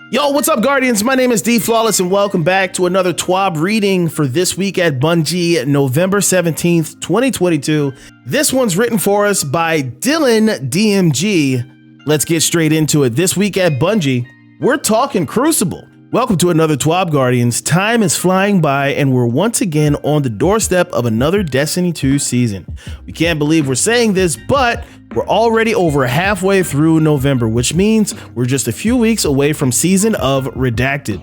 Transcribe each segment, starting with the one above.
Yo, what's up, Guardians? My name is D Flawless, and welcome back to another TWAB reading for this week at Bungie, November 17th, 2022. This one's written for us by Dylan DMG. Let's get straight into it. This week at Bungie, we're talking Crucible. Welcome to another TWAB, Guardians. Time is flying by, and we're once again on the doorstep of another Destiny 2 season. We can't believe we're saying this, but we're already over halfway through November, which means we're just a few weeks away from Season of Redacted.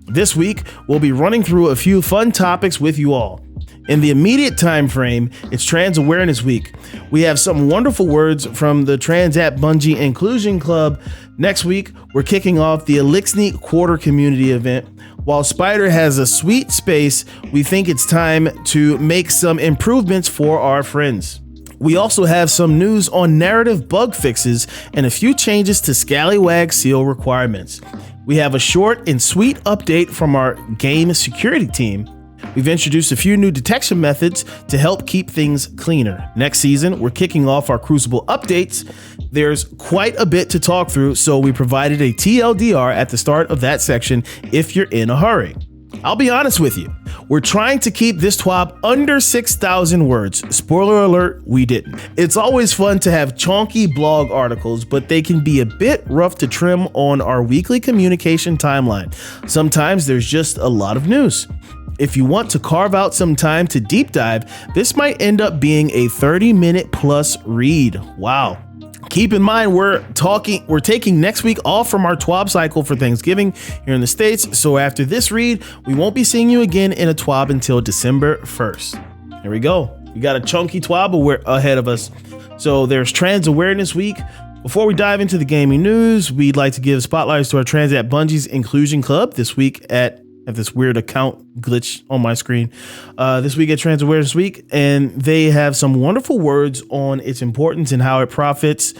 This week, we'll be running through a few fun topics with you all. In the immediate time frame, it's Trans Awareness Week. We have some wonderful words from the Trans at Bungie Inclusion Club. Next week, we're kicking off the Eliksni Quarter community event. While Spider has a sweet space, we think it's time to make some improvements for our friends. We also have some news on narrative bug fixes and a few changes to Scallywag seal requirements. We have a short and sweet update from our game security team. We've introduced a few new detection methods to help keep things cleaner. Next season, we're kicking off our Crucible updates. There's quite a bit to talk through, so we provided a TLDR at the start of that section if you're in a hurry. I'll be honest with you, we're trying to keep this TWAB under 6,000 words. Spoiler alert, we didn't. It's always fun to have chunky blog articles, but they can be a bit rough to trim on our weekly communication timeline. Sometimes there's just a lot of news. If you want to carve out some time to deep dive, this might end up being a 30-minute plus read. Wow. Keep in mind, we're taking next week off from our TWAB cycle for Thanksgiving here in the States. So after this read, we won't be seeing you again in a TWAB until December 1st. Here we go. We got a chunky TWAB ahead of us. So there's Trans Awareness Week. Before we dive into the gaming news, we'd like to give spotlights to our Trans at Bungie's Inclusion Club this week at this weird account glitch on my screen. This week at Trans Awareness Week, and they have some wonderful words on its importance and how it profits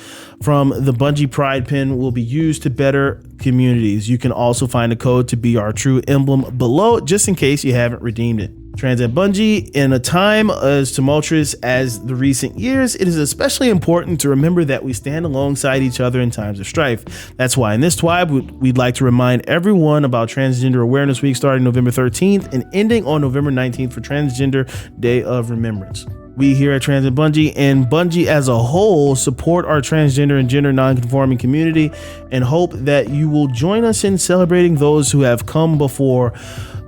from the Bungie Pride pin will be used to better communities. You can also find a code to be our true emblem below, just in case you haven't redeemed it. Trans at Bungie, in a time as tumultuous as the recent years, it is especially important to remember that we stand alongside each other in times of strife. That's why in this TWAB, we'd like to remind everyone about Transgender Awareness Week starting November 13th and ending on November 19th for Transgender Day of Remembrance. We here at Trans at Bungie and Bungie as a whole support our transgender and gender nonconforming community and hope that you will join us in celebrating those who have come before,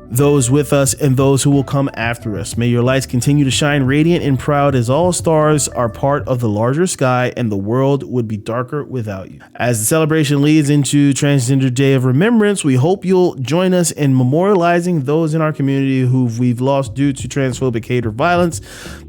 those with us, and those who will come after us. May your lights continue to shine radiant and proud as all stars are part of the larger sky and the world would be darker without you. As the celebration leads into Transgender Day of Remembrance, we hope you'll join us in memorializing those in our community who we've lost due to transphobic hate or violence.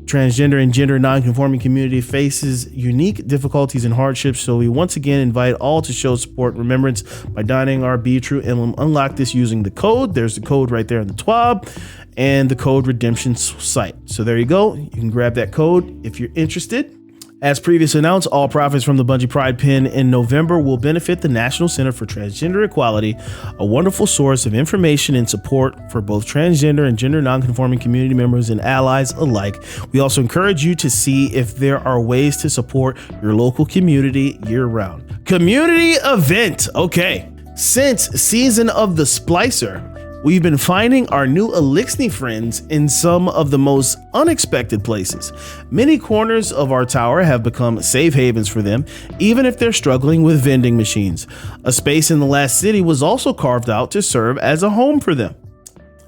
Transgender and gender nonconforming community faces unique difficulties and hardships, so we once again invite all to show support and remembrance by donning our Be True emblem. Unlock this using the code. There's the code right there in the TWAB and the code redemption site. So there you go. You can grab that code if you're interested. As previously announced, all profits from the Bungie Pride pin in November will benefit the National Center for Transgender Equality, a wonderful source of information and support for both transgender and gender nonconforming community members and allies alike. We also encourage you to see if there are ways to support your local community year-round. Community event. Okay. Since Season of the Splicer, we've been finding our new Eliksni friends in some of the most unexpected places. Many corners of our tower have become safe havens for them, even if they're struggling with vending machines. A space in the last city was also carved out to serve as a home for them.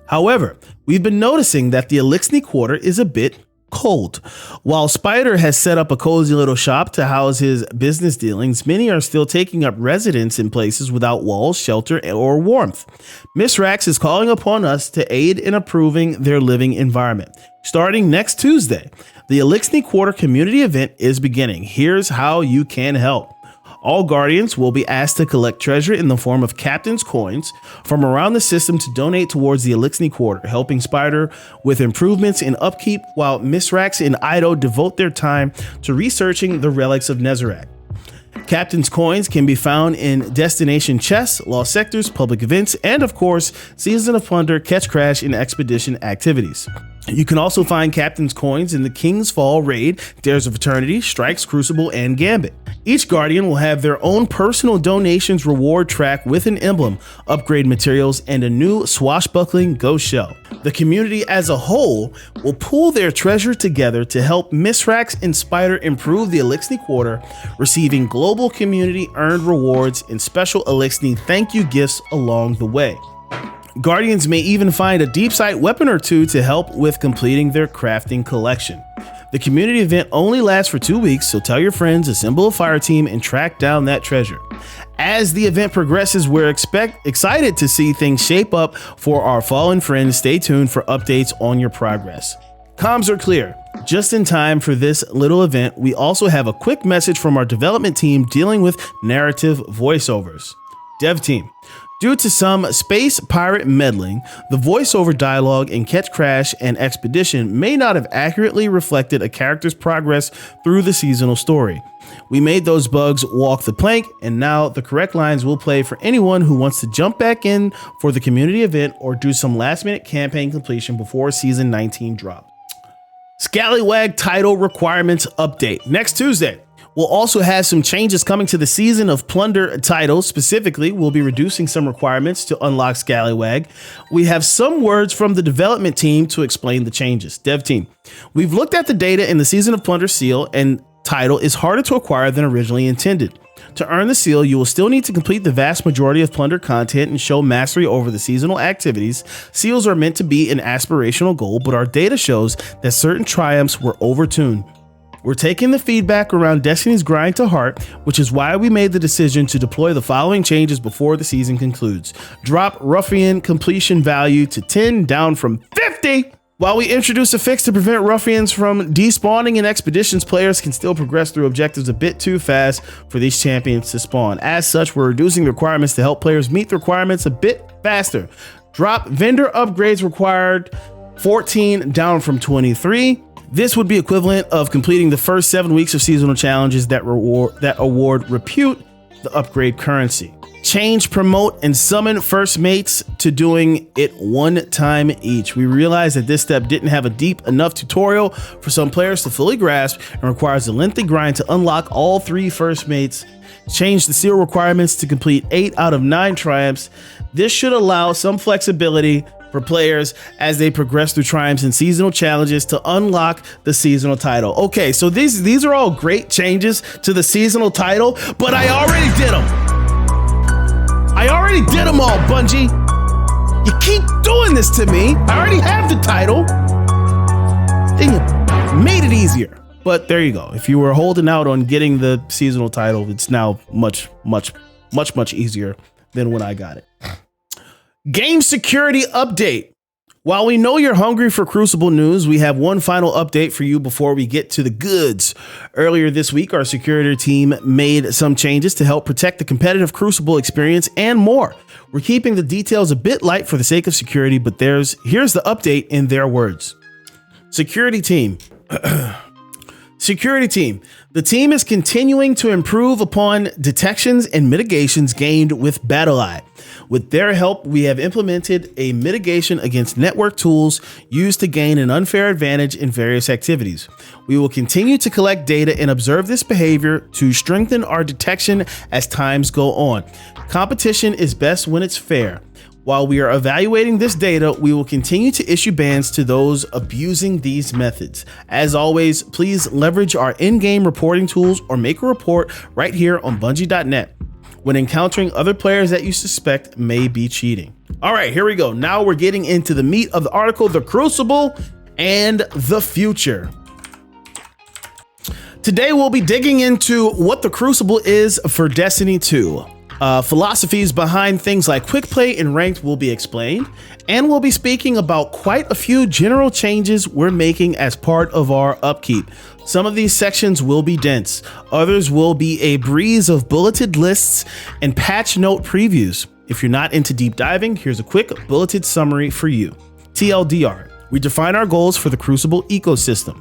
However, we've been noticing that the Eliksni Quarter is a bit cold. While Spider has set up a cozy little shop to house his business dealings, many are still taking up residence in places without walls, shelter, or warmth. Miss Rax is calling upon us to aid in improving their living environment. Starting next Tuesday, the Eliksni Quarter community event is beginning. Here's how you can help. All Guardians will be asked to collect treasure in the form of Captain's Coins from around the system to donate towards the Eliksni Quarter, helping Spider with improvements in upkeep, while Misrax and Ido devote their time to researching the relics of Nezarec. Captain's coins can be found in destination chests, lost sectors, public events, and of course, Season of Plunder, Catch Crash, and Expedition activities. You can also find Captain's coins in the King's Fall raid, Dares of Eternity, Strikes, Crucible, and Gambit. Each Guardian will have their own personal donations reward track with an emblem, upgrade materials, and a new swashbuckling ghost shell. The community as a whole will pool their treasure together to help Misrax and Spider improve the Eliksni Quarter, receiving global community earned rewards and special Eliksni thank you gifts along the way. Guardians may even find a deep sight weapon or two to help with completing their crafting collection. The community event only lasts for 2 weeks, so tell your friends, assemble a fire team, and track down that treasure. As the event progresses, we're excited to see things shape up for our fallen friends. Stay tuned for updates on your progress. Comms are clear. Just in time for this little event, we also have a quick message from our development team dealing with narrative voiceovers. Dev team. Due to some space pirate meddling, the voiceover dialogue in Catch Crash and Expedition may not have accurately reflected a character's progress through the seasonal story. We made those bugs walk the plank, and now the correct lines will play for anyone who wants to jump back in for the community event or do some last-minute campaign completion before Season 19 drops. Scallywag title requirements update next Tuesday. We'll also have some changes coming to the Season of Plunder title. Specifically, we'll be reducing some requirements to unlock Scallywag. We have some words from the development team to explain the changes. Dev team, we've looked at the data in the Season of Plunder seal, and title is harder to acquire than originally intended. To earn the seal, you will still need to complete the vast majority of Plunder content and show mastery over the seasonal activities. Seals are meant to be an aspirational goal, but our data shows that certain triumphs were overtuned. We're taking the feedback around Destiny's grind to heart, which is why we made the decision to deploy the following changes before the season concludes. Drop Ruffian completion value to 10, down from 50. While we introduce a fix to prevent Ruffians from despawning in Expeditions, players can still progress through objectives a bit too fast for these champions to spawn. As such, we're reducing the requirements to help players meet the requirements a bit faster. Drop vendor upgrades required 14, down from 23. This would be equivalent of completing the first 7 weeks of seasonal challenges that award repute, the upgrade currency. Change, promote, and summon first mates to doing it one time each. We realized that this step didn't have a deep enough tutorial for some players to fully grasp and requires a lengthy grind to unlock all 3 first mates. Change the seal requirements to complete 8 out of 9 triumphs. This should allow some flexibility for players as they progress through triumphs and seasonal challenges to unlock the seasonal title. Okay, so these are all great changes to the seasonal title, but I already did them. I already did them all, Bungie. You keep doing this to me. I already have the title. Then you made it easier. But there you go. If you were holding out on getting the seasonal title, it's now much easier than when I got it. Game security update. While we know you're hungry for Crucible news, we have one final update for you before we get to the goods. Earlier this week, our security team made some changes to help protect the competitive Crucible experience and more. We're keeping the details a bit light for the sake of security, but here's the update in their words. Security team. Security team. The team is continuing to improve upon detections and mitigations gained with BattleEye. With their help, we have implemented a mitigation against network tools used to gain an unfair advantage in various activities. We will continue to collect data and observe this behavior to strengthen our detection as times go on. Competition is best when it's fair. While we are evaluating this data, we will continue to issue bans to those abusing these methods. As always, please leverage our in-game reporting tools or make a report right here on Bungie.net when encountering other players that you suspect may be cheating. All right, here we go. Now we're getting into the meat of the article, the Crucible and the future. Today, we'll be digging into what the Crucible is for Destiny 2. Philosophies behind things like quick play and ranked will be explained, and we'll be speaking about quite a few general changes we're making as part of our upkeep. Some of these sections will be dense, others will be a breeze of bulleted lists and patch note previews. If you're not into deep diving, here's a quick bulleted summary for you. TLDR, we define our goals for the Crucible ecosystem.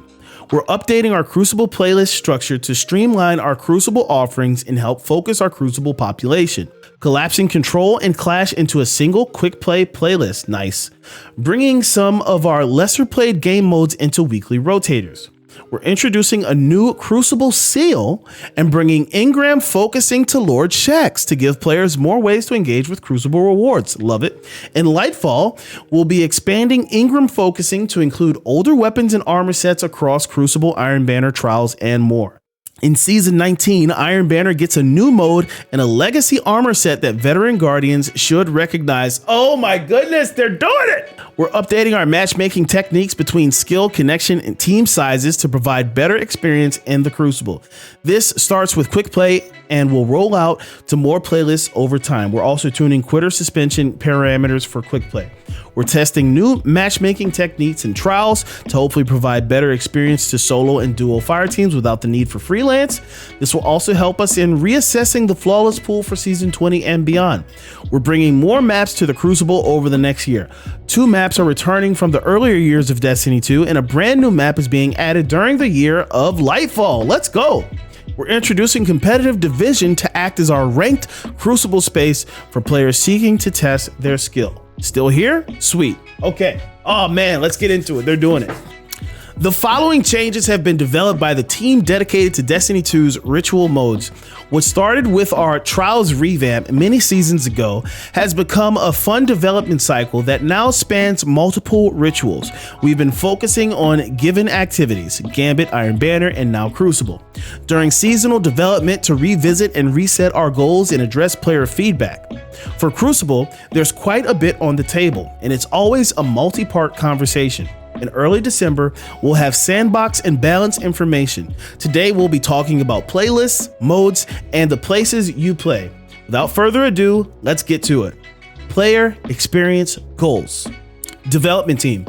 We're updating our Crucible playlist structure to streamline our Crucible offerings and help focus our Crucible population. Collapsing Control and Clash into a single quick play playlist. Nice. Bringing some of our lesser played game modes into weekly rotators. We're introducing a new Crucible seal and bringing Engram focusing to Lord Shax to give players more ways to engage with Crucible rewards. Love it. In Lightfall, we'll be expanding Engram focusing to include older weapons and armor sets across Crucible, Iron Banner, Trials, and more. In Season 19, Iron Banner gets a new mode and a legacy armor set that veteran Guardians should recognize. Oh my goodness, they're doing it! We're updating our matchmaking techniques between skill, connection, and team sizes to provide better experience in the Crucible. This starts with quick play and will roll out to more playlists over time. We're also tuning quitter suspension parameters for quick play. We're testing new matchmaking techniques and trials to hopefully provide better experience to solo and duo fire teams without the need for freelance. This will also help us in reassessing the flawless pool for Season 20 and beyond. We're bringing more maps to the Crucible over the next year. 2 maps are returning from the earlier years of Destiny 2, and a brand new map is being added during the year of Lightfall. Let's go! We're introducing competitive division to act as our ranked Crucible space for players seeking to test their skill. Still here? Sweet. Okay. Oh man, let's get into it. They're doing it. The following changes have been developed by the team dedicated to Destiny 2's ritual modes. What started with our Trials revamp many seasons ago has become a fun development cycle that now spans multiple rituals. We've been focusing on given activities, Gambit, Iron Banner, and now Crucible. During seasonal development to revisit and reset our goals and address player feedback. For Crucible, there's quite a bit on the table, and it's always a multi-part conversation. In early December, we'll have sandbox and balance information. Today, we'll be talking about playlists, modes, and the places you play. Without further ado, let's get to it. Player experience goals. Development team.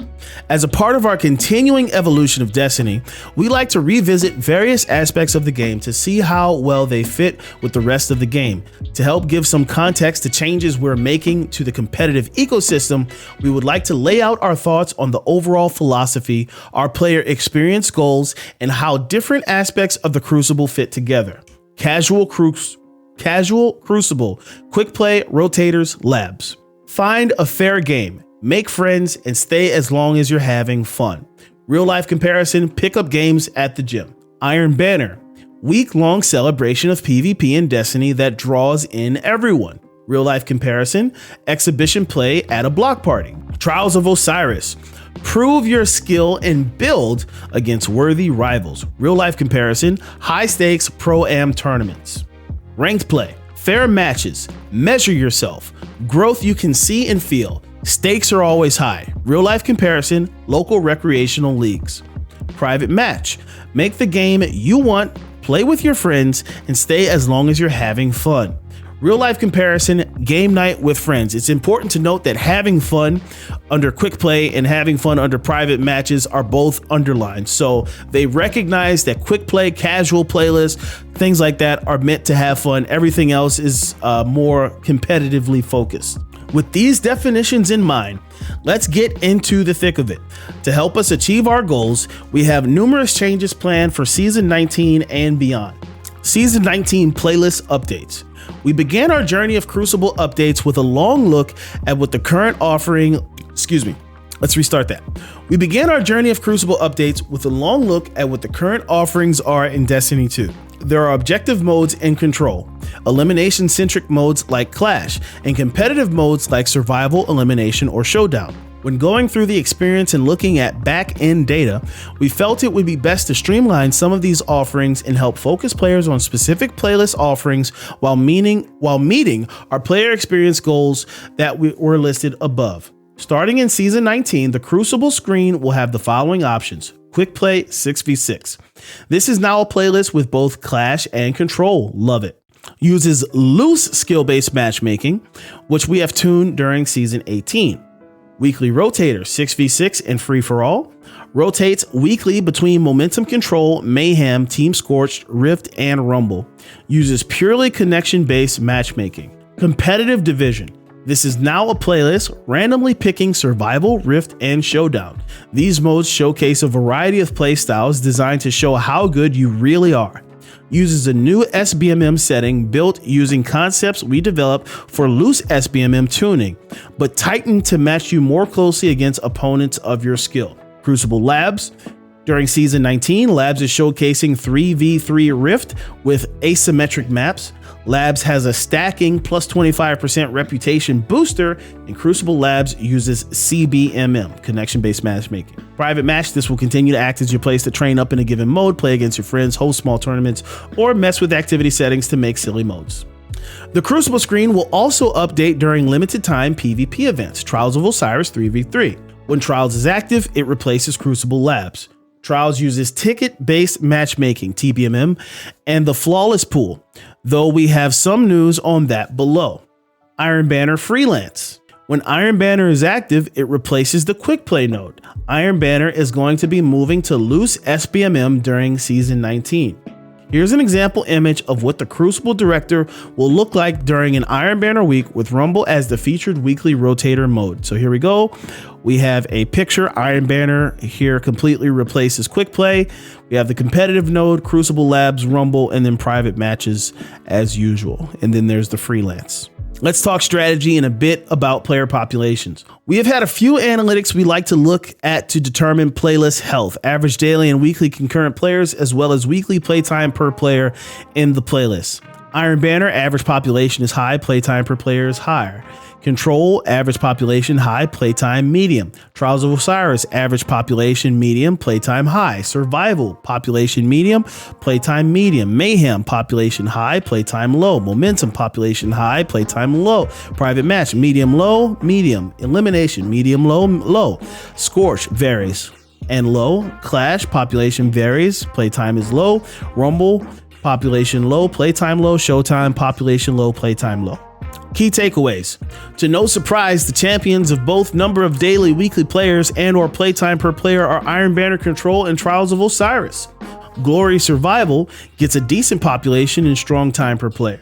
As a part of our continuing evolution of Destiny, we like to revisit various aspects of the game to see how well they fit with the rest of the game. To help give some context to changes we're making to the competitive ecosystem, we would like to lay out our thoughts on the overall philosophy, our player experience goals, and how different aspects of the Crucible fit together. Casual Crucible, quick play, rotators, labs. Find a fair game. Make friends and stay as long as you're having fun. Real life comparison, pick up games at the gym. Iron Banner, week-long celebration of PvP in Destiny that draws in everyone. Real life comparison, exhibition play at a block party. Trials of Osiris, prove your skill and build against worthy rivals. Real life comparison, high stakes pro-am tournaments. Ranked play, fair matches, measure yourself, growth you can see and feel. Stakes are always high. Real life comparison, local recreational leagues. Private match, make the game you want, play with your friends, and stay as long as you're having fun. Real life comparison, game night with friends. It's important to note that having fun under quick play and having fun under private matches are both underlined. So they recognize that quick play, casual playlists, things like that are meant to have fun. Everything else is more competitively focused. With these definitions in mind, let's get into the thick of it. To help us achieve our goals, we have numerous changes planned for Season 19 and beyond. Season 19 playlist updates. We began our journey of Crucible updates with a long look at what the current offering, Let's restart that. We began our journey of Crucible updates with a long look at what the current offerings are in Destiny 2. There are objective modes and control, elimination-centric modes like Clash, and competitive modes like Survival, Elimination, or Showdown. When going through the experience and looking at back-end data, we felt it would be best to streamline some of these offerings and help focus players on specific playlist offerings while meeting our player experience goals that were listed above. Starting in Season 19, the Crucible screen will have the following options. Quick play 6v6. This is now a playlist with both Clash and Control. Love it. Uses loose skill-based matchmaking, which we have tuned during Season 18. Weekly rotator 6v6 and free-for-all. Rotates weekly between Momentum Control, Mayhem, Team Scorched, Rift, and Rumble. Uses purely connection-based matchmaking. Competitive division. This is now a playlist randomly picking Survival, Rift, and Showdown. These modes showcase a variety of playstyles designed to show how good you really are. Uses a new SBMM setting built using concepts we developed for loose SBMM tuning, but tightened to match you more closely against opponents of your skill. Crucible Labs. During Season 19, Labs is showcasing 3v3 Rift with asymmetric maps. Labs has a stacking plus 25% reputation booster, and Crucible Labs uses CBMM, connection-based matchmaking. Private match, this will continue to act as your place to train up in a given mode, play against your friends, host small tournaments, or mess with activity settings to make silly modes. The Crucible screen will also update during limited time PvP events, Trials of Osiris 3v3. When Trials is active, it replaces Crucible Labs. Trials uses ticket-based matchmaking, TBMM, and the Flawless Pool, though we have some news on that below. Iron Banner Freelance. When Iron Banner is active, it replaces the Quick Play node. Iron Banner is going to be moving to loose SBMM during Season 19. Here's an example image of what the Crucible Director will look like during an Iron Banner week with Rumble as the featured weekly rotator mode. So here we go. We have a picture. Iron Banner here completely replaces Quick Play. We have the competitive node, Crucible Labs, Rumble, and then private matches as usual. And then there's the freelance. Let's talk strategy and a bit about player populations. We have had a few analytics we like to look at to determine playlist health, average daily and weekly concurrent players, as well as weekly playtime per player in the playlist. Iron Banner, average population is high, playtime per player is higher. Control, average population high, playtime medium. Trials of Osiris, average population medium, playtime high. Survival, population medium, playtime medium. Mayhem, population high, playtime low. Momentum, population high, playtime low. Private match, medium low, medium. Elimination, medium low, low. Scorch varies and low. Clash, population varies, playtime is low. Rumble, population low, playtime low. Showtime, population low, playtime low. Key takeaways. To no surprise, the champions of both number of daily, weekly players and or playtime per player are Iron Banner, Control, and Trials of Osiris. Glory Survival gets a decent population and strong time per player.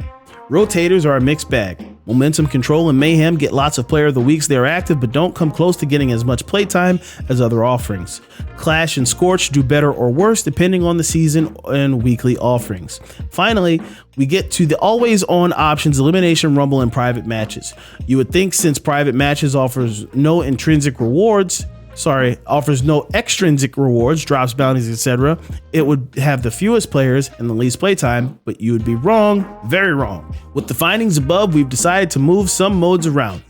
Rotators are a mixed bag. Momentum, Control, and Mayhem get lots of player of the weeks they are active, but don't come close to getting as much playtime as other offerings. Clash and Scorch do better or worse depending on the season and weekly offerings. Finally, we get to the always on options, Elimination, Rumble, and private matches. You would think since private matches offers no extrinsic rewards, drops, bounties, etc., it would have the fewest players and the least playtime, but you would be wrong, very wrong. With the findings above, we've decided to move some modes around.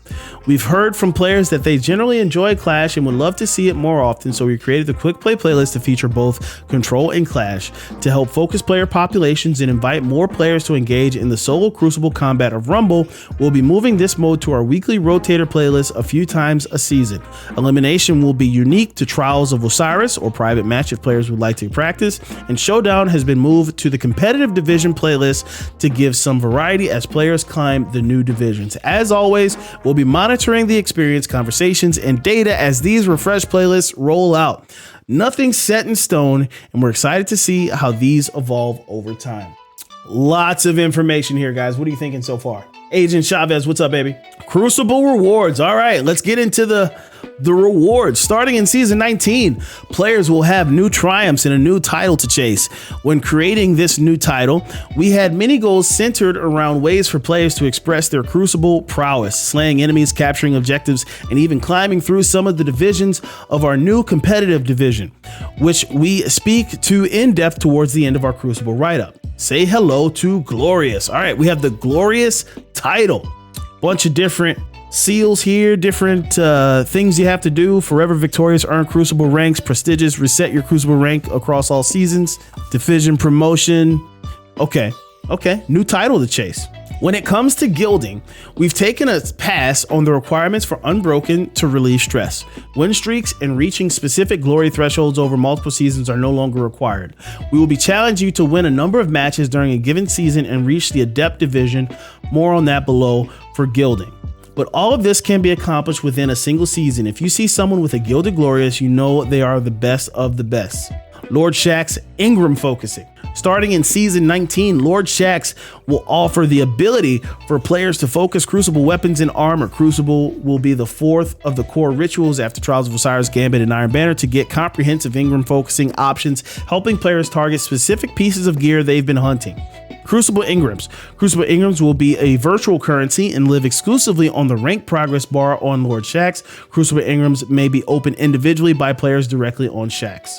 We've heard from players that they generally enjoy Clash and would love to see it more often, so we created the Quick Play playlist to feature both Control and Clash to help focus player populations and invite more players to engage in the solo Crucible combat of Rumble. We'll be moving this mode to our weekly rotator playlist a few times a season. Elimination will be unique to Trials of Osiris or private match if players would like to practice, and Showdown has been moved to the competitive division playlist to give some variety as players climb the new divisions. As always, we'll be monitoring the experience, conversations, and data as these refreshed playlists roll out. Nothing's set in stone, and we're excited to see how these evolve over time. Lots of information here, guys. What are you thinking so far? Agent Chavez, what's up, baby? Crucible rewards. All right, let's get into the rewards. Starting in Season 19, players will have new triumphs and a new title to chase. When creating this new title, we had many goals centered around ways for players to express their Crucible prowess, slaying enemies, capturing objectives, and even climbing through some of the divisions of our new competitive division, which we speak to in depth towards the end of our Crucible write-up. Say hello to Glorious. All right, we have the Glorious title. Bunch of different seals here, different things you have to do. Forever victorious, earn Crucible ranks, prestigious, reset your Crucible rank across all seasons, division promotion. Okay, new title to chase. When it comes to gilding, we've taken a pass on the requirements for Unbroken to relieve stress. Win streaks and reaching specific glory thresholds over multiple seasons are no longer required. We will be challenging you to win a number of matches during a given season and reach the Adept division. More on that below for gilding. But all of this can be accomplished within a single season. If you see someone with a Gilded Glorious, you know they are the best of the best. Lord Shaxx Engram focusing. Starting in Season 19, Lord Shaxx will offer the ability for players to focus Crucible weapons and armor. Crucible will be the fourth of the core rituals after Trials of Osiris, Gambit, and Iron Banner to get comprehensive Engram focusing options, helping players target specific pieces of gear they've been hunting. Crucible Engrams. Crucible Engrams will be a virtual currency and live exclusively on the rank progress bar on Lord Shaxx. Crucible Engrams may be opened individually by players directly on Shaxx.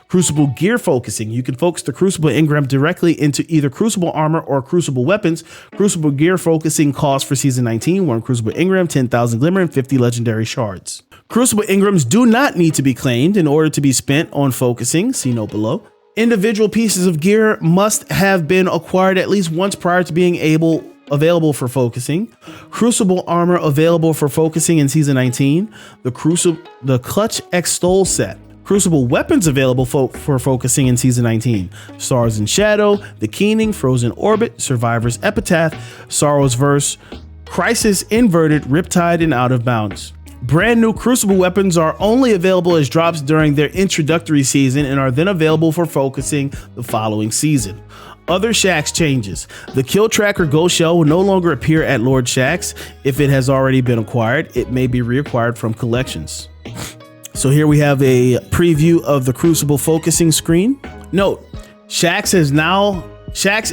Crucible gear focusing. You can focus the Crucible Engram directly into either Crucible armor or Crucible weapons. Crucible gear focusing costs for Season 19, 1 Crucible Engram, 10,000 Glimmer, and 50 legendary shards. Crucible Engrams do not need to be claimed in order to be spent on focusing. See note below. Individual pieces of gear must have been acquired at least once prior to being available for focusing. Crucible armor available for focusing in Season 19. The Clutch Extol set. Crucible weapons available for focusing in Season 19. Stars in Shadow, The Keening, Frozen Orbit, Survivor's Epitaph, Sorrow's Verse, Crisis Inverted, Riptide, and Out of Bounds. Brand new Crucible weapons are only available as drops during their introductory season and are then available for focusing the following season. Other Shaxx changes. The Kill Tracker Ghost Shell will no longer appear at Lord Shaxx. If it has already been acquired, it may be reacquired from collections. So here we have a preview of the Crucible focusing screen. Note, Shaxx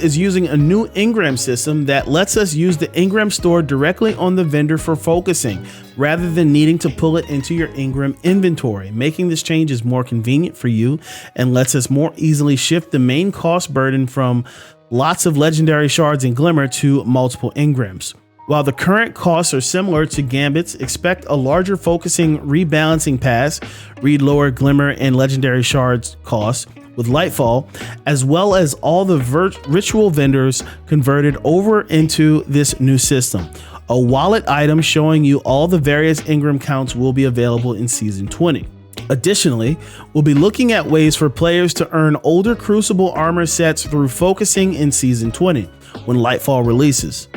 is using a new Engram system that lets us use the Engram store directly on the vendor for focusing, rather than needing to pull it into your Engram inventory. Making this change is more convenient for you and lets us more easily shift the main cost burden from lots of legendary shards and glimmer to multiple Engrams. While the current costs are similar to Gambit's, expect a larger focusing rebalancing pass, read lower glimmer and legendary shards costs with Lightfall, as well as all the ritual vendors converted over into this new system. A wallet item showing you all the various Engram counts will be available in Season 20. Additionally, we'll be looking at ways for players to earn older Crucible armor sets through focusing in Season 20 when Lightfall releases.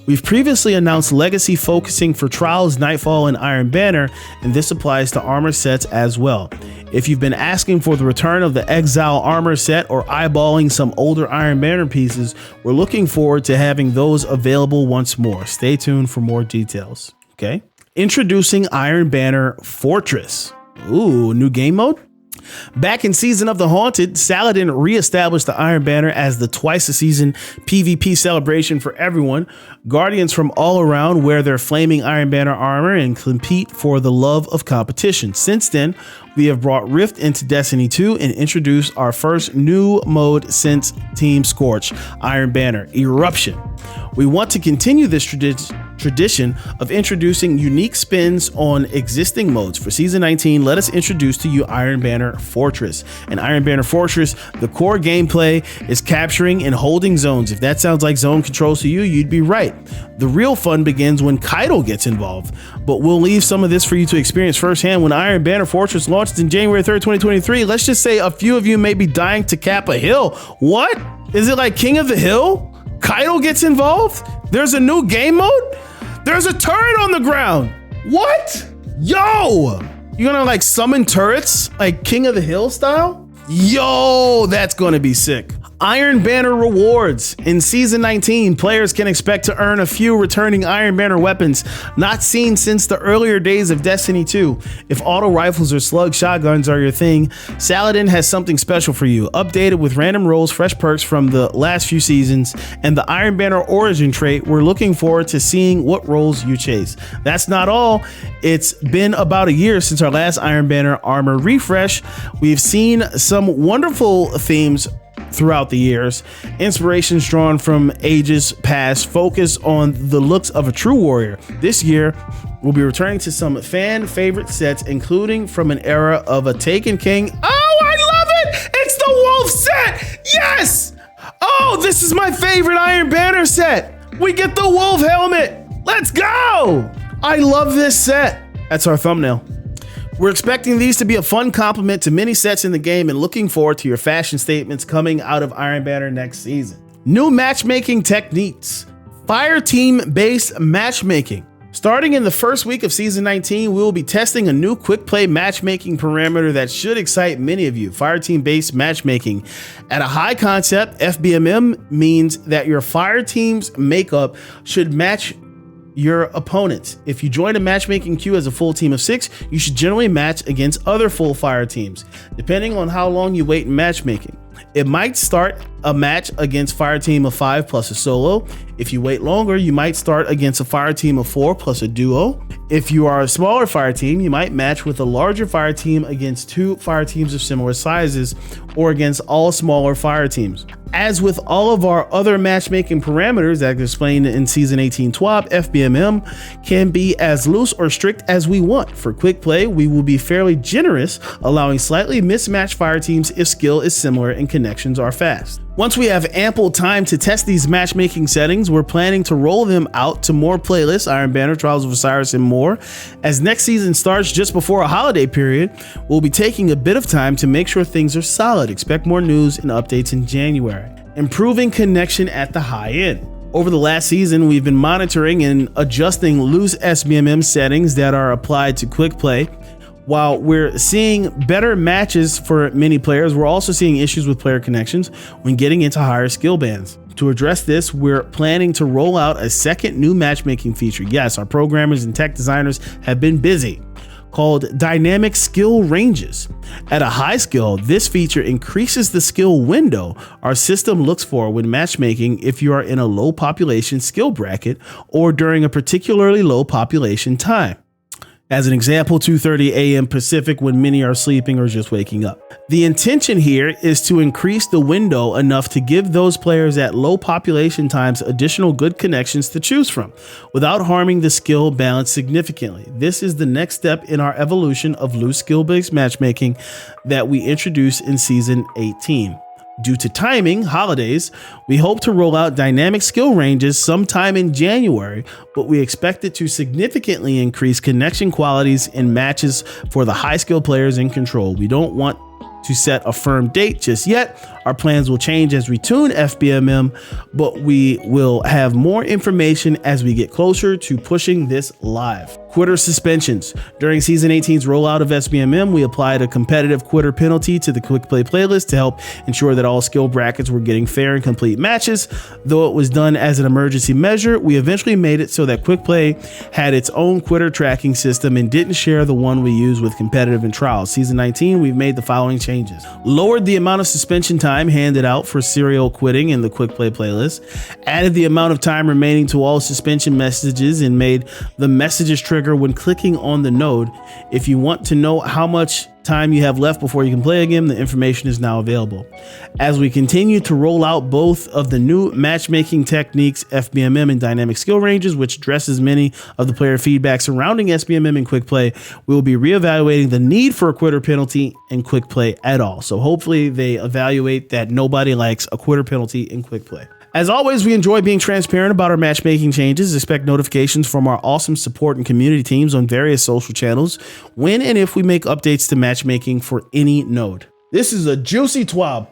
We've previously announced legacy focusing for Trials, Nightfall, and Iron Banner, and this applies to armor sets as well. If you've been asking for the return of the Exile armor set or eyeballing some older Iron Banner pieces, we're looking forward to having those available once more. Stay tuned for more details. Okay. Introducing Iron Banner Fortress. Ooh, new game mode? Back in Season of the Haunted, Saladin reestablished the Iron Banner as the twice-a-season PvP celebration for everyone. Guardians from all around wear their flaming Iron Banner armor and compete for the love of competition. Since then, we have brought Rift into Destiny 2 and introduced our first new mode since Team Scorch, Iron Banner Eruption. We want to continue this tradition of introducing unique spins on existing modes. For Season 19, let us introduce to you Iron Banner Fortress. In Iron Banner Fortress, the core gameplay is capturing and holding zones. If that sounds like zone controls to you, you'd be right. The real fun begins when Kaido gets involved, but we'll leave some of this for you to experience firsthand when Iron Banner Fortress launched in January 3rd, 2023. Let's just say a few of you may be dying to cap a hill. What? Is it like King of the Hill? Kaido gets involved? There's a new game mode? There's a turret on the ground. What? Yo, you gonna like summon turrets like King of the Hill style? Yo, that's gonna be sick. Iron Banner rewards. In Season 19, players can expect to earn a few returning Iron Banner weapons not seen since the earlier days of Destiny 2. If auto rifles or slug shotguns are your thing, Saladin has something special for you. Updated with random rolls, fresh perks from the last few seasons, and the Iron Banner origin trait, we're looking forward to seeing what rolls you chase. That's not all. It's been about a year since our last Iron Banner armor refresh. We've seen some wonderful themes throughout the years, inspirations drawn from ages past, focus on the looks of a true warrior. This year, we'll be returning to some fan favorite sets, including from an era of a Taken King. Oh, I love it! It's the Wolf set! Yes! Oh, this is my favorite Iron Banner set. We get the Wolf helmet. Let's go! I love this set. That's our thumbnail. We're expecting these to be a fun complement to many sets in the game and looking forward to your fashion statements coming out of Iron Banner next season. New matchmaking techniques. Fire team based matchmaking. Starting in the first week of Season 19, we will be testing a new quick play matchmaking parameter that should excite many of you, fireteam-based matchmaking. At a high concept, FBMM means that your fireteam's makeup should match your opponents. If you join a matchmaking queue as a full team of 6, you should generally match against other full fire teams, depending on how long you wait in matchmaking. It might start a match against fire team of 5 plus a solo. If you wait longer, you might start against a fire team of 4 plus a duo. If you are a smaller fire team, you might match with a larger fire team against 2 fire teams of similar sizes, or against all smaller fire teams. As with all of our other matchmaking parameters that are explained in Season 18 TWAB, FBMM can be as loose or strict as we want. For quick play, we will be fairly generous, allowing slightly mismatched fire teams if skill is similar and connections are fast. Once we have ample time to test these matchmaking settings, we're planning to roll them out to more playlists, Iron Banner, Trials of Osiris, and more. As next season starts just before a holiday period, we'll be taking a bit of time to make sure things are solid. Expect more news and updates in January. Improving connection at the high end. Over the last season, we've been monitoring and adjusting loose SBMM settings that are applied to quick play. While we're seeing better matches for many players, we're also seeing issues with player connections when getting into higher skill bands. To address this, we're planning to roll out a second new matchmaking feature. Yes, our programmers and tech designers have been busy, called Dynamic Skill Ranges. At a high skill, this feature increases the skill window our system looks for when matchmaking if you are in a low population skill bracket or during a particularly low population time. As an example, 2:30 a.m. Pacific when many are sleeping or just waking up. The intention here is to increase the window enough to give those players at low population times additional good connections to choose from, without harming the skill balance significantly. This is the next step in our evolution of loose skill-based matchmaking that we introduced in Season 18. Due to timing, holidays, we hope to roll out dynamic skill ranges sometime in January, but we expect it to significantly increase connection qualities in matches for the high skill players in control. We don't want to set a firm date just yet. Our plans will change as we tune FBMM, but we will have more information as we get closer to pushing this live. Quitter suspensions. During Season 18's rollout of SBMM, we applied a competitive quitter penalty to the quick play playlist to help ensure that all skill brackets were getting fair and complete matches. Though it was done as an emergency measure, we eventually made it so that quick play had its own quitter tracking system and didn't share the one we use with competitive and trials. Season 19, we've made the following changes. Lowered the amount of suspension time handed out for serial quitting in the quick play playlist, added the amount of time remaining to all suspension messages, and made the messages trigger when clicking on the node. If you want to know how much time you have left before you can play again, the information is now available. As we continue to roll out both of the new matchmaking techniques, FBMM and dynamic skill ranges, which addresses many of the player feedback surrounding SBMM and quick play, we will be reevaluating the need for a quitter penalty in quick play at all. So hopefully they evaluate that nobody likes a quitter penalty in quick play. As always, we enjoy being transparent about our matchmaking changes. Expect notifications from our awesome support and community teams on various social channels when and if we make updates to matchmaking for any node. This is a juicy TWAB.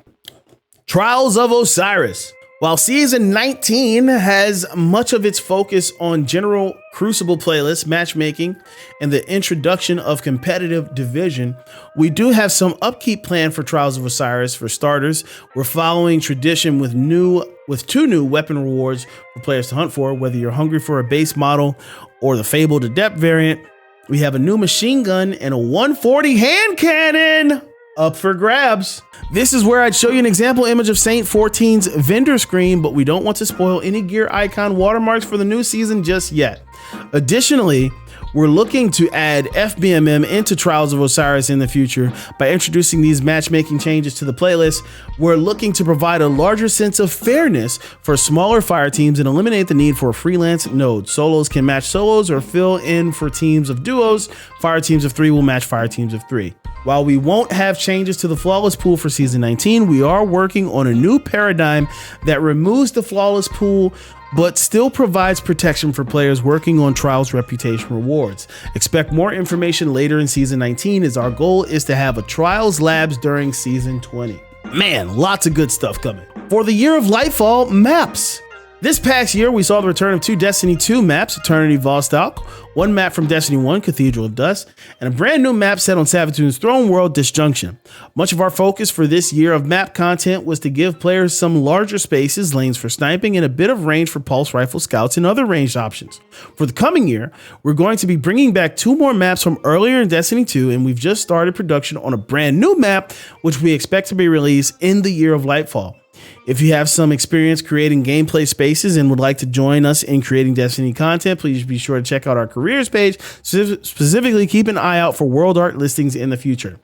Trials of Osiris. While Season 19 has much of its focus on general Crucible playlists, matchmaking, and the introduction of competitive division, we do have some upkeep planned for Trials of Osiris. For starters, we're following tradition with two new weapon rewards for players to hunt for, whether you're hungry for a base model or the Fabled Adept variant. We have a new machine gun and a 140 hand cannon up for grabs. This is where I'd show you an example image of Saint 14's vendor screen, but we don't want to spoil any gear icon watermarks for the new season just yet. Additionally, we're looking to add FBMM into Trials of Osiris in the future. By introducing these matchmaking changes to the playlist, we're looking to provide a larger sense of fairness for smaller fire teams and eliminate the need for a freelance node. Solos can match solos or fill in for teams of duos. Fire teams of 3 will match fire teams of 3. While we won't have changes to the flawless pool for Season 19, we are working on a new paradigm that removes the flawless pool but still provides protection for players working on Trials reputation rewards. Expect more information later in Season 19, as our goal is to have a Trials Labs during Season 20. Man, lots of good stuff coming. For the Year of Lightfall maps. This past year, we saw the return of 2 Destiny 2 maps, Eternity Vostok, 1 map from Destiny 1, Cathedral of Dust, and a brand new map set on Savathun's throne world, Disjunction. Much of our focus for this year of map content was to give players some larger spaces, lanes for sniping, and a bit of range for pulse rifle scouts and other ranged options. For the coming year, we're going to be bringing back 2 more maps from earlier in Destiny 2, and we've just started production on a brand new map, which we expect to be released in the year of Lightfall. If you have some experience creating gameplay spaces and would like to join us in creating Destiny content, please be sure to check out our careers page. Specifically, keep an eye out for world art listings in the future.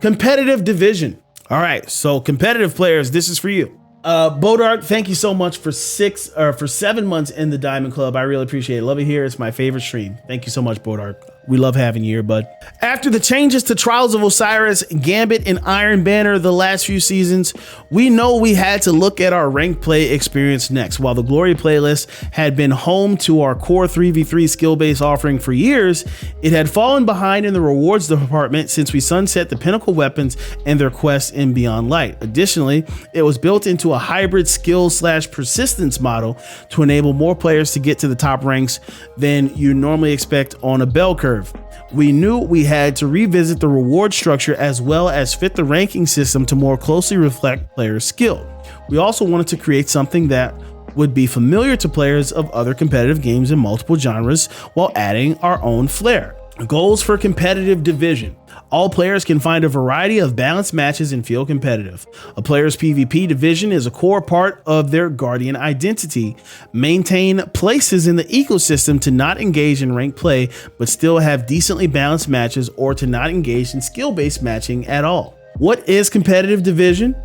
Competitive division. All right, so competitive players, this is for you. Bodart, thank you so much for 7 months in the Diamond Club. I really appreciate it. Love it here. It's my favorite stream. Thank you so much, Bodart. We love having you here, bud. After the changes to Trials of Osiris, Gambit, and Iron Banner the last few seasons, we know we had to look at our ranked play experience next. While the Glory playlist had been home to our core 3v3 skill-based offering for years, it had fallen behind in the rewards department since we sunset the pinnacle weapons and their quests in Beyond Light. Additionally, it was built into a hybrid skill/persistence model to enable more players to get to the top ranks than you normally expect on a bell curve. We knew we had to revisit the reward structure as well as fit the ranking system to more closely reflect players' skill. We also wanted to create something that would be familiar to players of other competitive games in multiple genres while adding our own flair. Goals for competitive division. All players can find a variety of balanced matches and feel competitive. A player's PvP division is a core part of their Guardian identity. Maintain places in the ecosystem to not engage in ranked play, but still have decently balanced matches, or to not engage in skill-based matching at all. What is competitive division?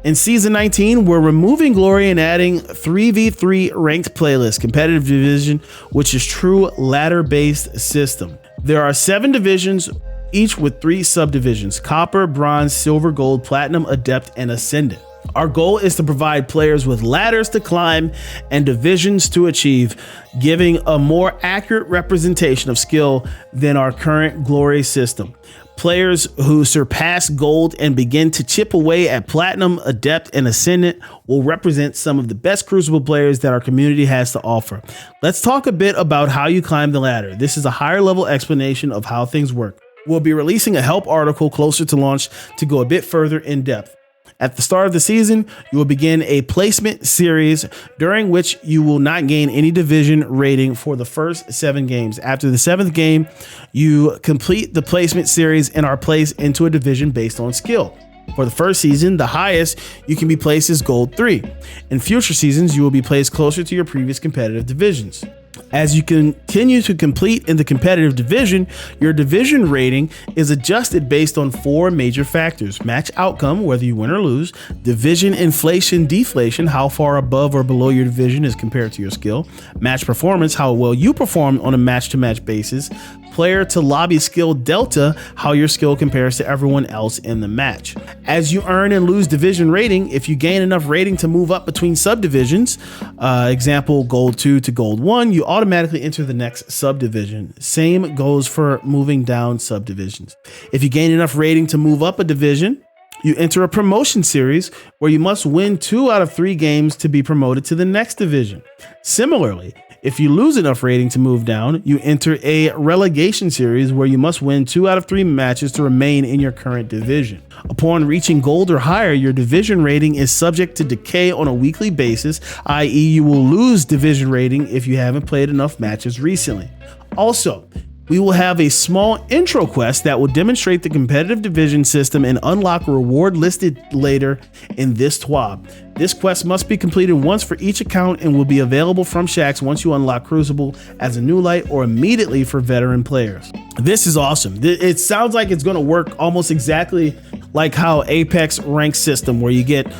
In Season 19, we're removing Glory and adding 3v3 ranked playlist, competitive division, which is true ladder-based system. There are 7 divisions, each with 3 subdivisions: Copper, Bronze, Silver, Gold, Platinum, Adept, and Ascendant. Our goal is to provide players with ladders to climb and divisions to achieve, giving a more accurate representation of skill than our current Glory system. Players who surpass Gold and begin to chip away at Platinum, Adept, and Ascendant will represent some of the best Crucible players that our community has to offer. Let's talk a bit about how you climb the ladder. This is a higher level explanation of how things work. We'll be releasing a help article closer to launch to go a bit further in depth. At the start of the season, you will begin a placement series during which you will not gain any division rating for the first 7 games. After the 7th game, you complete the placement series and are placed into a division based on skill. For the first season, the highest you can be placed is Gold 3. In future seasons, you will be placed closer to your previous competitive divisions. As you continue to complete in the competitive division, your division rating is adjusted based on 4 major factors: match outcome, whether you win or lose; division inflation, deflation, how far above or below your division is compared to your skill; match performance, how well you perform on a match-to-match basis; player to lobby skill delta, how your skill compares to everyone else in the match. As you earn and lose division rating, if you gain enough rating to move up between subdivisions, example Gold 2 to Gold 1, you automatically enter the next subdivision. Same goes for moving down subdivisions. If you gain enough rating to move up a division, you enter a promotion series where you must win 2 out of 3 games to be promoted to the next division. Similarly, if you lose enough rating to move down, you enter a relegation series where you must win 2 out of 3 matches to remain in your current division. Upon reaching Gold or higher, your division rating is subject to decay on a weekly basis, i.e. you will lose division rating if you haven't played enough matches recently. Also, we will have a small intro quest that will demonstrate the competitive division system and unlock a reward listed later in this TWAB. This quest must be completed once for each account and will be available from Shaxx once you unlock Crucible as a new light or immediately for veteran players. This is awesome. It sounds like it's going to work almost exactly like how Apex rank system, where you get,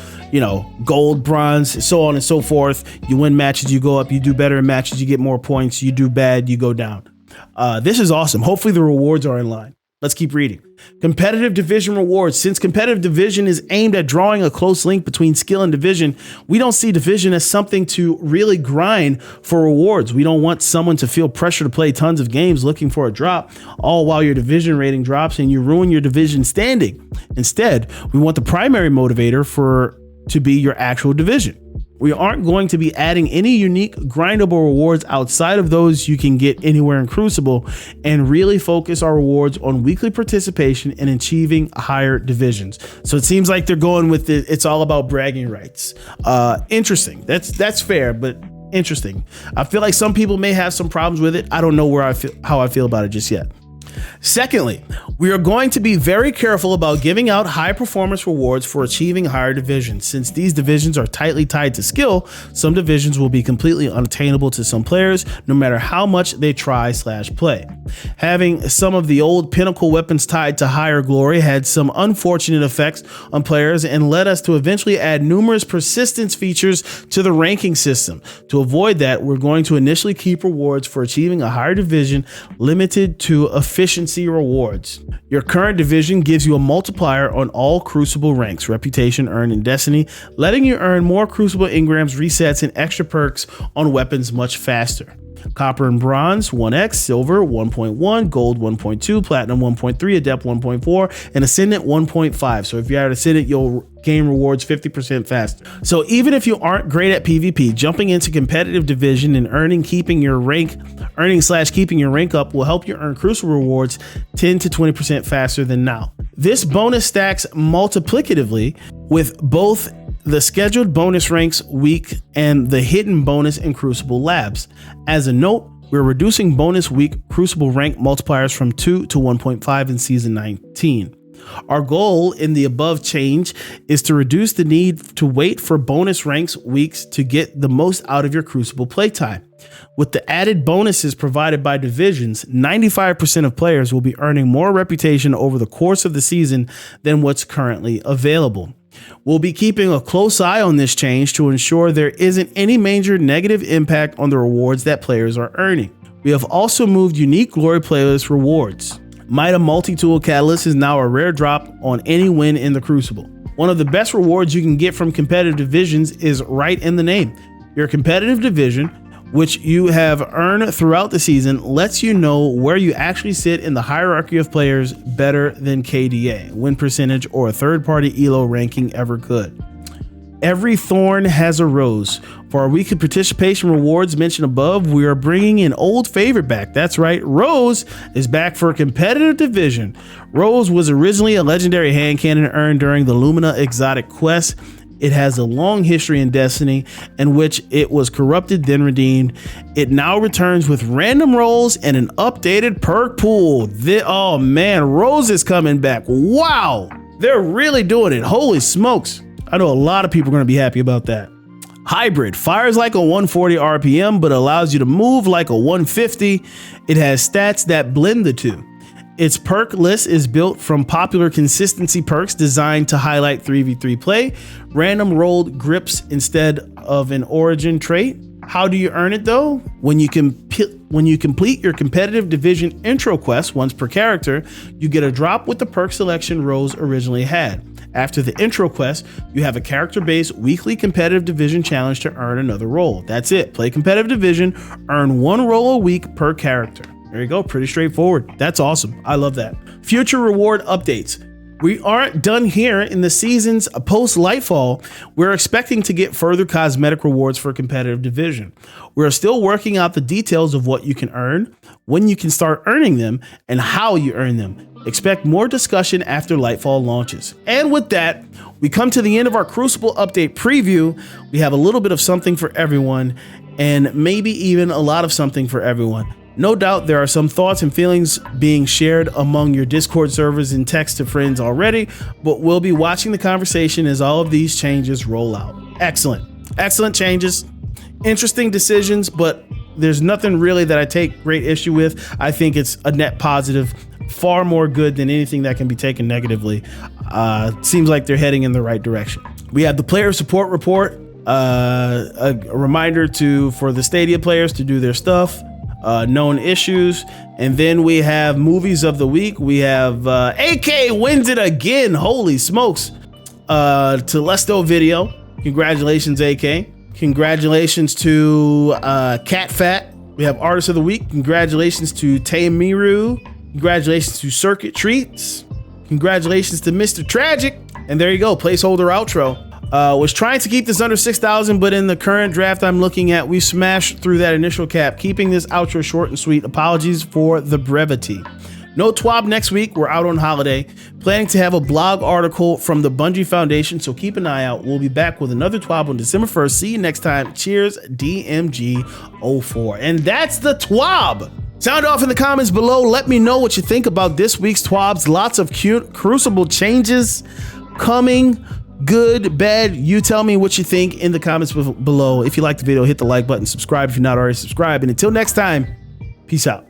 gold, bronze, so on and so forth. You win matches, you go up, you do better in matches, you get more points, you do bad, you go down. This is awesome. Hopefully the rewards are in line. Let's keep reading. Competitive division rewards. Since competitive division is aimed at drawing a close link between skill and division, we don't see division as something to really grind for rewards. We don't want someone to feel pressure to play tons of games looking for a drop, all while your division rating drops and you ruin your division standing. Instead, we want the primary motivator to be your actual division. We aren't going to be adding any unique grindable rewards outside of those you can get anywhere in Crucible, and really focus our rewards on weekly participation and achieving higher divisions. So it seems like they're going with it's all about bragging rights. Interesting. That's fair, but interesting. I feel like some people may have some problems with it. I don't know how I feel about it just yet. Secondly, we are going to be very careful about giving out high performance rewards for achieving higher divisions. Since these divisions are tightly tied to skill, some divisions will be completely unattainable to some players, no matter how much they try/play. Having some of the old pinnacle weapons tied to higher glory had some unfortunate effects on players and led us to eventually add numerous persistence features to the ranking system. To avoid that, we're going to initially keep rewards for achieving a higher division limited to efficiency rewards. Your current division gives you a multiplier on all Crucible ranks, reputation earned in Destiny, letting you earn more Crucible engrams, resets, and extra perks on weapons much faster. Copper and Bronze 1x, Silver 1.1, Gold 1.2, Platinum 1.3, Adept 1.4, and Ascendant 1.5. So if you're at Ascendant, you'll gain rewards 50% faster. So even if you aren't great at PvP, jumping into competitive division and keeping your rank up will help you earn Crucible rewards 10 to 20% faster than now. This bonus stacks multiplicatively with both the scheduled bonus ranks week and the hidden bonus in Crucible Labs. As a note, we're reducing bonus week Crucible rank multipliers from 2 to 1.5 in Season 19. Our goal in the above change is to reduce the need to wait for bonus ranks weeks to get the most out of your Crucible playtime. With the added bonuses provided by divisions, 95% of players will be earning more reputation over the course of the season than what's currently available. We'll be keeping a close eye on this change to ensure there isn't any major negative impact on the rewards that players are earning. We have also moved unique Glory Playlist rewards. Mida Multi-Tool Catalyst is now a rare drop on any win in the Crucible. One of the best rewards you can get from competitive divisions is right in the name. Your competitive division, which you have earned throughout the season, lets you know where you actually sit in the hierarchy of players better than KDA, win percentage, or a third-party ELO ranking ever could. Every thorn has a rose. For our weekly participation rewards mentioned above, we are bringing an old favorite back. That's right, Rose is back for a competitive division. Rose was originally a legendary hand cannon earned during the Lumina exotic quest. It has a long history in Destiny in which it was corrupted then redeemed. It now returns with random rolls and an updated perk pool. Oh man, Rose is coming back. Wow, they're really doing it. Holy smokes. I know a lot of people are going to be happy about that. Hybrid fires like a 140 RPM, but allows you to move like a 150. It has stats that blend the two. Its perk list is built from popular consistency perks designed to highlight 3v3 play, random rolled grips instead of an origin trait. How do you earn it though? When you complete your competitive division intro quest once per character, you get a drop with the perk selection Rose originally had. After the intro quest, you have a character-based weekly competitive division challenge to earn another role. That's it. Play competitive division, earn one role a week per character. There you go. Pretty straightforward. That's awesome. I love that. Future reward updates. We aren't done here. In the season's post-Lightfall, we're expecting to get further cosmetic rewards for competitive division. We're still working out the details of what you can earn, when you can start earning them, and how you earn them. Expect more discussion after Lightfall launches. And with that, we come to the end of our Crucible update preview. We have a little bit of something for everyone, and maybe even a lot of something for everyone. No doubt there are some thoughts and feelings being shared among your Discord servers and text to friends already, but we'll be watching the conversation as all of these changes roll out. Excellent changes, interesting decisions, but there's nothing really that I take great issue with. I think it's a net positive, far more good than anything that can be taken negatively. Seems like they're heading in the right direction. We have the player support report, a reminder for the Stadia players to do their stuff. Known issues, and then we have movies of the week. We have AK wins it again. Holy smokes. To Lesto Video, congratulations AK. Congratulations to Cat Fat. We have Artist of the Week. Congratulations to Miru. Congratulations to Circuit Treats. Congratulations to Mr. Tragic. And there you go, placeholder outro. Was trying to keep this under 6,000, but in the current draft I'm looking at, we smashed through that initial cap, keeping this outro short and sweet. Apologies for the brevity. No TWAB next week. We're out on holiday. Planning to have a blog article from the Bungie Foundation, so keep an eye out. We'll be back with another TWAB on December 1st. See you next time. Cheers, DMG04. And that's the TWAB. Sound off in the comments below. Let me know what you think about this week's TWABs. Lots of cute Crucible changes coming. Good, bad, you tell me what you think in the comments below. If you like the video, hit the like button, subscribe if you're not already subscribed, and until next time, peace out.